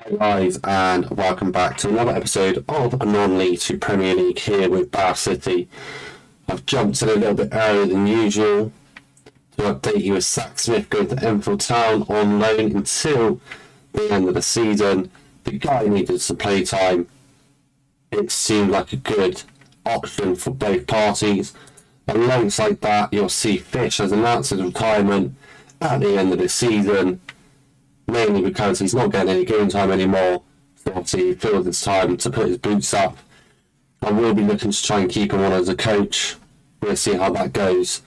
Hi guys, and welcome back to another episode of Non-League to Premier League here with Bath City. I've jumped in a little bit earlier than usual to update you with Zach Smith going to Enfield Town on loan until the end of the season. The guy needed some play time. It seemed like a good option for both parties. Alongside that, you'll see Fish has announced his retirement at the end of the season, mainly because he's not getting any game time anymore. So obviously he feels it's time to put his boots up. I will be looking to try and keep him on as a coach. We'll see how that goes.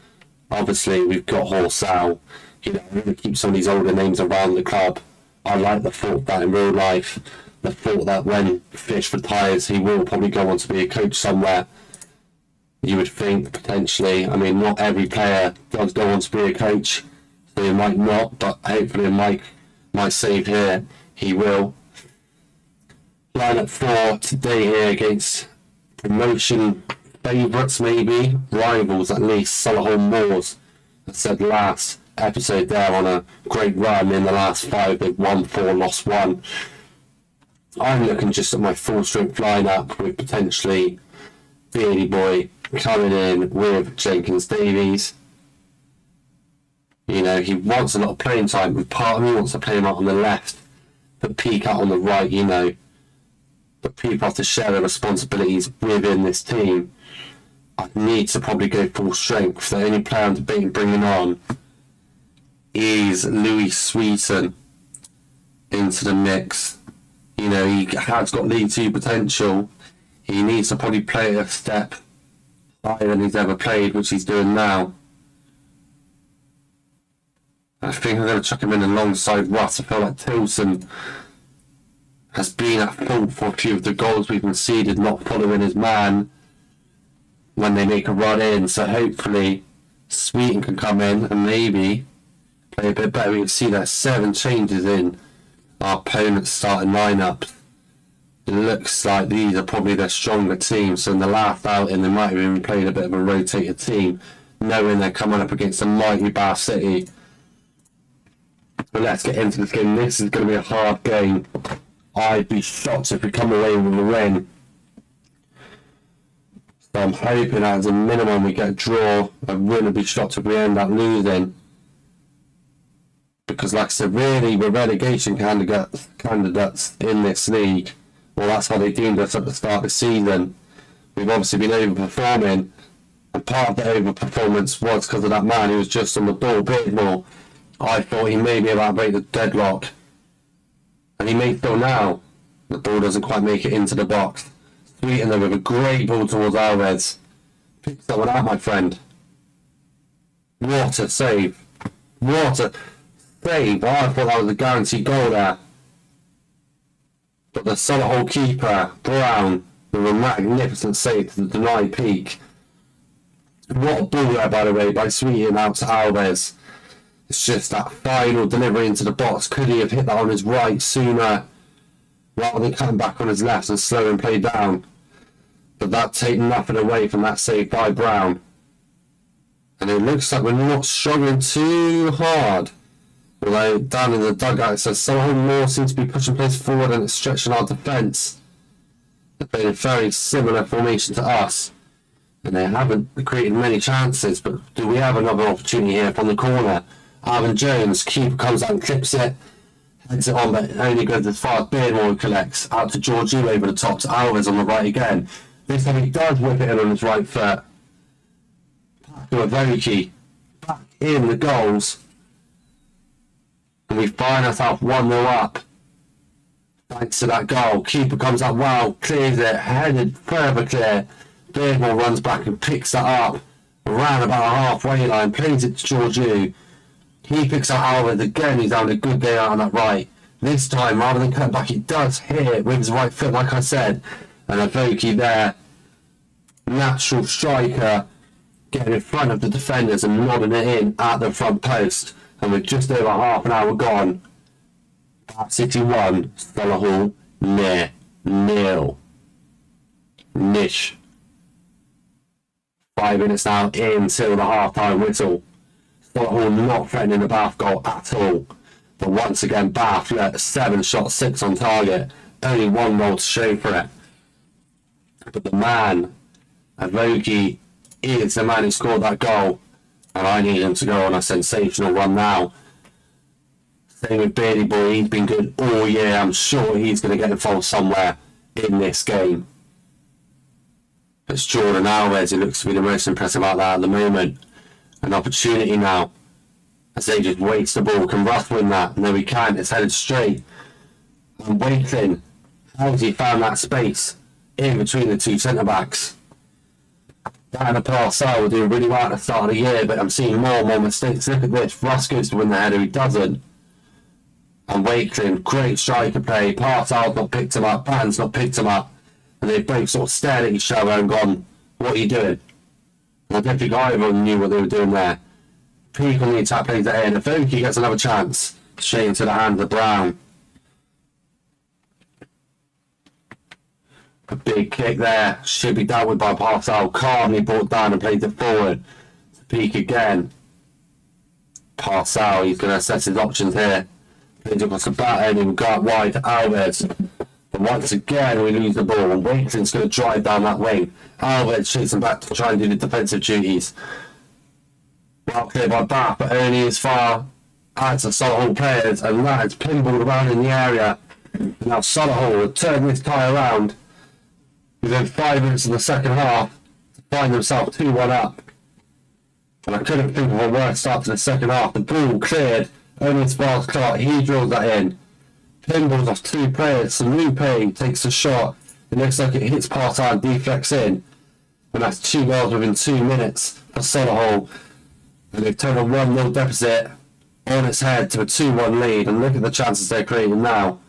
Obviously we've got Horsal. I'm going to keep some of these older names around the club. I like the thought that in real life, the thought that when Fish retires he will probably go on to be a coach somewhere. You would think potentially. I mean, not every player does go on to be a coach, so he might not, but hopefully Mike might save here. He will. Lineup for today here against promotion favourites, maybe rivals at least. Solihull Moors. I said last episode they're on a great run. In the last 5 they've won 4, lost 1. I'm looking just at my full strength lineup with potentially Beardy Boy coming in with Jenkins Davies. He wants a lot of playing time, but part of me wants to play him out on the left, but Peak out on the right, But people have to share their responsibilities within this team. I need to probably go full strength. The only player I'm debating bringing on is Louis Sweeton into the mix. He has got League 2 potential. He needs to probably play a step higher than he's ever played, which he's doing now. I think I'm going to chuck him in alongside Russ. I feel like Tilson has been at fault for a few of the goals we've conceded, not following his man when they make a run in. So hopefully Sweeton can come in and maybe play a bit better. We can see that 7 changes in our opponent's starting lineup. It looks like these are probably their stronger teams. So in the last outing they might have even played a bit of a rotated team, knowing they're coming up against a mighty Bath City. But let's get into this game. This is going to be a hard game. I'd be shocked if we come away with a win. So I'm hoping as a minimum we get a draw. I wouldn't be shocked if we end up losing. Because like I said, really we're relegation candidates in this league. Well, that's how they deemed us at the start of the season. We've obviously been overperforming. And part of the overperformance was because of that man who was just on the ball a bit more. I thought he may be about to break the deadlock. And he may still now. The ball doesn't quite make it into the box. Sweeton there with a great ball towards Alves. Pick that one out, my friend. What a save. What a save. I thought that was a guaranteed goal there. But the Solihull keeper, Brown, with a magnificent save to deny Peak. What a ball there, by the way, by Sweeton out to Alves. It's just that final delivery into the box. Could he have hit that on his right sooner rather than cutting back on his left and slowing play down? But that takes nothing away from that save by Brown. And it looks like we're not struggling too hard. Although down in the dugout it says Solihull Moors seems to be pushing players forward and it's stretching our defence. They've been a very similar formation to us. And they haven't created many chances, but do we have another opportunity here from the corner? Alvin Jones, keeper comes out and clips it, heads it on, but only goes as far as Beardmore collects. Out to Georgiou over the top to Alves on the right again. This time he does whip it in on his right foot. Back to Avoki, back in the goals. And we find ourselves 1-0 up. Thanks to that goal. Keeper comes up well, clears it, headed further clear. Beardmore runs back and picks that up around about a halfway line, plays it to Georgiou. He picks up Alves again. He's having a good day out on that right. This time, rather than cutting back, he does hit with his right foot, like I said. And Avoki there, natural striker, getting in front of the defenders and nodding it in at the front post. And with just over half an hour gone, Bath City 1, Solihull 0. Nish. 5 minutes now until the half-time whistle. Solihull not threatening the Bath goal at all. But once again, Bath, 7 shots, 6 on target. Only 1 goal to show for it. But the man, Avogi, is the man who scored that goal. And I need him to go on a sensational run now. Same with Beardy Boy, he's been good all year. I'm sure he's going to get involved somewhere in this game. It's Jordan Alves who looks to be the most impressive out there at the moment. An opportunity now. As they just waste the ball. Can Russ win that? No, he can't. It's headed straight. And Wakeling, how's he found that space in between the 2 centre-backs? That and a Parcel will do really well at the start of the year, but I'm seeing more and more mistakes. Look at this. Russ goes to win the header, he doesn't. And Wakeling, great striker play. Parcel's not picked him up, Patton's not picked him up. And they both sort of stared at each other and gone, what are you doing? And I don't think either of them knew what they were doing there. Peak on the attack plays that in. If Oki gets another chance, straight into the hands of Brown. A big kick there. Should be dealt with by Parcel. Calmly brought down and plays it forward. Peak again. Parcel, he's going to assess his options here. Plays across the back end and go out wide to Alves. But once again, we lose the ball. And Wakeling's going to drive down that wing. Alves chasing back to try and do the defensive duties. Well cleared by Bath, but only as far as the Solihull players. And that is pinballed around in the area. And now Solihull will turn this tie around within 5 minutes of the second half to find themselves 2-1 up. And I couldn't think of a worse start to the second half. The ball cleared only as far as Clark. He drills that in. Pinballs off 2 players. Salupe takes a shot. It looks like it hits Partan and deflects in. And that's 2 goals within 2 minutes for Solihull. And they've turned a 1-0 deficit on its head to a 2-1 lead. And look at the chances they're creating now.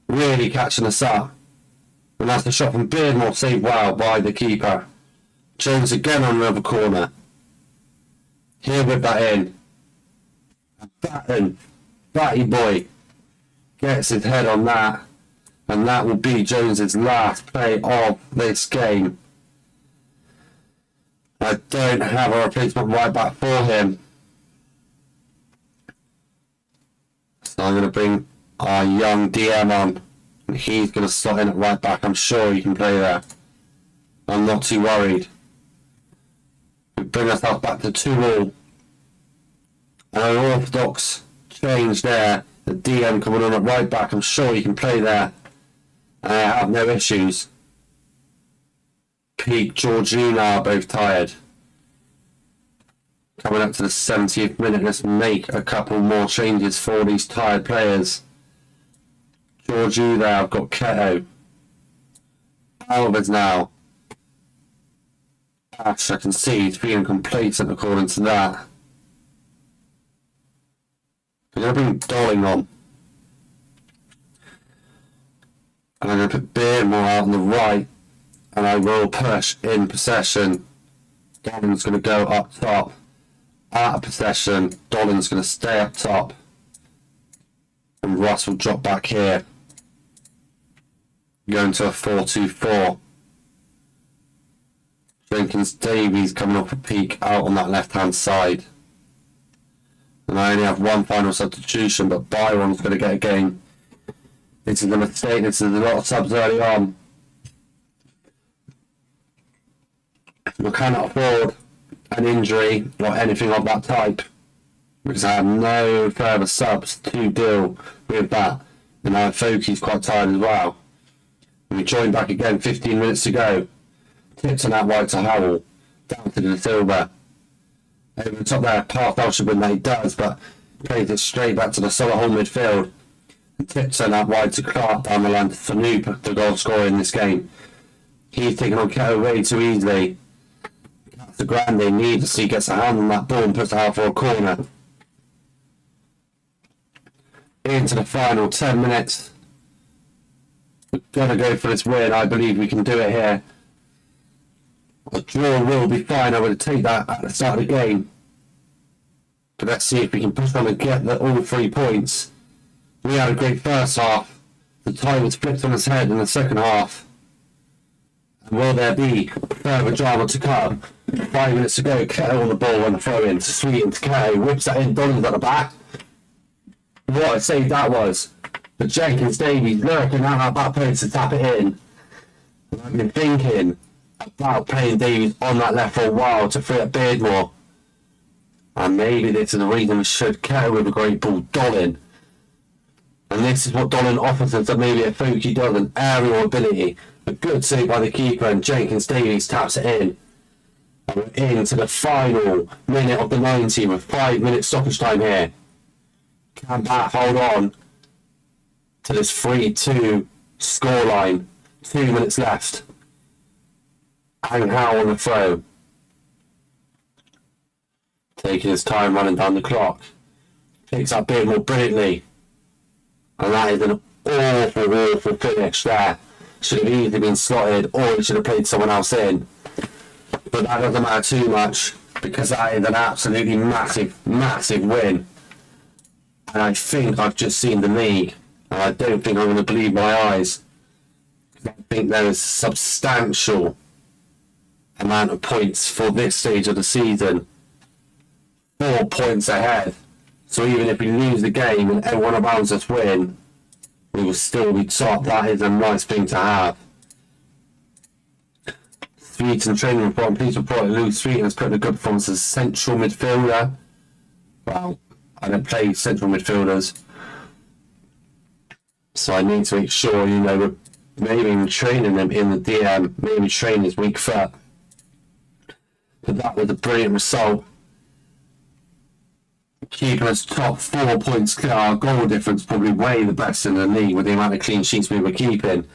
Really catching us up. And that's the shot from Beardmore, saved well by the keeper. Jones again on the other corner. He'll whip that in. Batten, Batty Boy, gets his head on that. And that will be Jones's last play of this game. I don't have a replacement right back for him. So I'm going to bring our young DM on. And he's going to slot in at right back. I'm sure he can play there. I'm not too worried. We bring ourselves back to 2-2. And an orthodox change there. The DM coming on at right back. I'm sure he can play there. And I have no issues. Peak, Georgina are both tired. Coming up to the 70th minute, let's make a couple more changes for these tired players. Georgiou there, I've got Keto. Alves now. Ash, I can see he's feeling complacent according to that. I'm going to bring Dolling on. And I'm going to put Beardmore out on the right. And I will push in possession. Dolling's going to go up top. Out of possession, Dolling's going to stay up top. And Ross will drop back here. Going to a 4-2-4. Jenkins Davies coming off a peak out on that left hand side. And I only have one final substitution, but Byron's going to get a game. This is a mistake, this is a lot of subs early on. We cannot afford an injury or anything of that type, because I have no further subs to deal with that. And our Foki's quite tired as well. And we join back again 15 minutes to go. Tips on that wide to Howell, down to the Silver. Over the top there, Parthel should win that, he does, but plays it straight back to the Solihull midfield. And tips on that wide to Clark down the line to Fanoop, the goal scorer in this game. He's taken on Keto way too easily. The Grande needlessly gets a hand on that ball and puts it out for a corner. Into the final 10 minutes. We've got to go for this win. I believe we can do it here. A draw will be fine. I would take that at the start of the game. But let's see if we can push on and get all 3 points. We had a great first half. The tie was flipped on its head in the second half. And will there be further drama to come? 5 minutes to go, Keto on the ball and throw in to Sweet into Keto. Whips that in, Dolling's at the back. What a save that was. But Jenkins Davies lurking out that back post to tap it in. And I've been thinking about playing Davies on that left for a while to free up Beardmore. And maybe this is the reason we should go with a great ball, Dolan. And this is what Dolan offers us that maybe a Fuki doesn't. Aerial ability. A good save by the keeper, and Jenkins Davies taps it in. And we're into the final minute of the 90 with 5 minutes stoppage time here. Can Bath hold on to this 3-2 scoreline? 2 minutes left. And Howe on the throw. Taking his time running down the clock. Picks up Beardmore brilliantly. And that is an awful finish there. Should have easily been slotted, or he should have played someone else in. But that doesn't matter too much, because that is an absolutely massive win. And I think I've just seen the league, and I don't think I'm going to believe my eyes. I think there is a substantial amount of points for this stage of the season. 4 points ahead. So even if we lose the game and everyone around us win, we will still be top. That is a nice thing to have. Streeton training report. I'm pleased to report that Lewis Streeton has put in a good performance as a central midfielder. Well, I don't play central midfielders, so I need to make sure, you know, we're maybe training them in the DM, maybe train his weak foot. But that was a brilliant result. Keeping us top 4 points clear. Our goal difference probably way the best in the league with the amount of clean sheets we were keeping.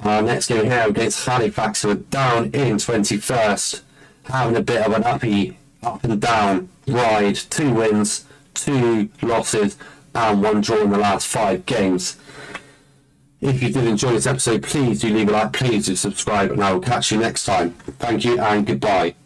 Our next game here against Halifax, who are down in 21st, having a bit of an up and down ride. 2 wins, 2 losses, and 1 draw in the last 5 games. If you did enjoy this episode, please do leave a like, please do subscribe, and I will catch you next time. Thank you and goodbye.